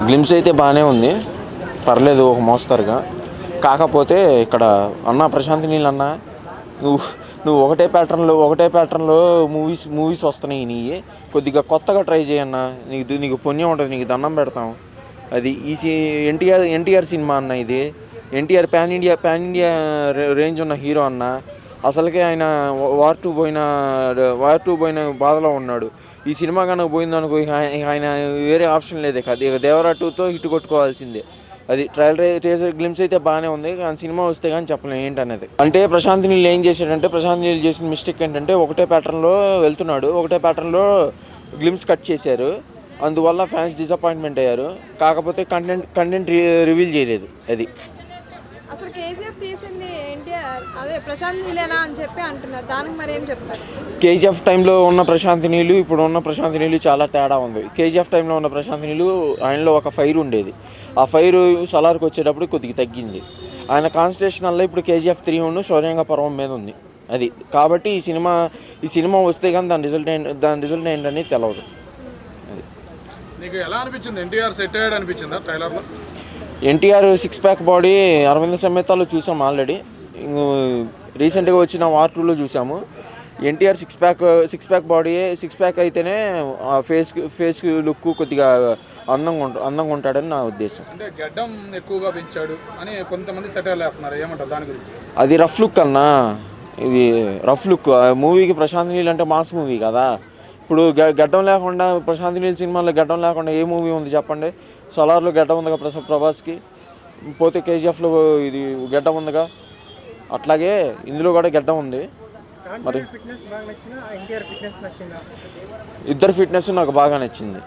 Glimpse అయితే బాగానే ఉంది, పర్లేదు ఒక మోస్తరుగా. కాకపోతే ఇక్కడ అన్న ప్రశాంత్ నీళ్ళు అన్న, నువ్వు నువ్వు ఒకటే ప్యాటర్న్లో మూవీస్ వస్తున్నాయి నీ. కొద్దిగా కొత్తగా ట్రై చేయన్నా, నీకు పుణ్యం ఉంటుంది, నీకు దండం పెడతాం. అది ఎన్టీఆర్ సినిమా అన్న ఇది. ఎన్టీఆర్ పాన్ ఇండియా రేంజ్ ఉన్న హీరో అన్న. అసలుకే ఆయన వార్ టూ పోయిన బాధలో ఉన్నాడు. ఈ సినిమా కనుక పోయిందనుకో ఆయన వేరే ఆప్షన్ లేదే కదా, ఇక దేవరా 2తో హిట్ కొట్టుకోవాల్సిందే. అది ట్రైలర్ గ్లిమ్స్ అయితే బాగానే ఉంది, కానీ సినిమా వస్తే కానీ చెప్పలేం ఏంటనేది. అంటే ప్రశాంత్ నీళ్ళు ఏం చేశాడంటే, ప్రశాంత్ నీళ్ళు చేసిన మిస్టేక్ ఏంటంటే ఒకటే ప్యాటర్న్లో వెళ్తున్నాడు, ఒకటే ప్యాటర్న్లో గ్లిమ్స్ కట్ చేశారు. అందువల్ల ఫ్యాన్స్ డిసప్పాయింట్మెంట్ అయ్యారు. కాకపోతే కంటెంట్ రివీల్ చేయలేదు. అది అసలు కేజీఎఫ్ తీసింది ఎన్టీఆర్ అదే ప్రశాంత్ నీలేనా అని చెప్పి అంటున్నారు, దానికి మరి ఏం చెప్తారు? కేజీఎఫ్ టైంలో ఉన్న ప్రశాంత్ నీళ్ళు ఇప్పుడు ఉన్న ప్రశాంత్ నీళ్ళు చాలా తేడా ఉంది. కేజీఎఫ్ టైంలో ఉన్న ప్రశాంత్ నీళ్ళు ఆయనలో ఒక ఫైర్ ఉండేది, ఆ ఫైర్ సలార్కి వచ్చేటప్పుడు కొద్దిగా తగ్గింది. ఆయన కాన్సన్ట్రేషన్ వల్ల ఇప్పుడు కేజీఎఫ్ 3 శౌర్యంగా పర్వం మీద ఉంది. అది కాబట్టి ఈ సినిమా వస్తే కానీ దాని రిజల్ట్ ఏంటని తెలియదు. అది నీకు ఎలా అనిపించింది? ఎన్టీఆర్ సెట్ అయ్యాడు అనిపించిందా ట్రైలర్లో? ఎన్టీఆర్ 6 ప్యాక్ బాడీ అరవింద సమేతాలో చూసాం ఆల్రెడీ. రీసెంట్గా వచ్చిన వార్ 2లో చూసాము. NTR six pack body, 6 pack అయితేనే ఫేస్ లుక్ కొద్దిగా అందంగా ఉంటాడని నా ఉద్దేశం. అంటే గడ్డం ఎక్కువగా పెంచాడు అని కొంతమంది సెటైర్లు వేస్తున్నారు, ఏమంటారు దాని గురించి? అది రఫ్ లుక్ అన్నా, ఇది రఫ్ లుక్. మూవీకి ప్రశాంత్ నీళ్ళు అంటే మాస్ మూవీ కదా. ఇప్పుడు గడ్డం లేకుండా ప్రశాంత్ నీళ్ళు సినిమాలో గడ్డం లేకుండా ఏ మూవీ ఉంది చెప్పండి? సలార్లో గడ్డం ఉందిగా ప్రభాస్కి, పోతే కేజీఎఫ్లో ఇది గడ్డం ఉందిగా, అట్లాగే ఇందులో కూడా గడ్డం ఉంది. మరి ఇద్దరు ఫిట్నెస్ నాకు బాగా నచ్చింది.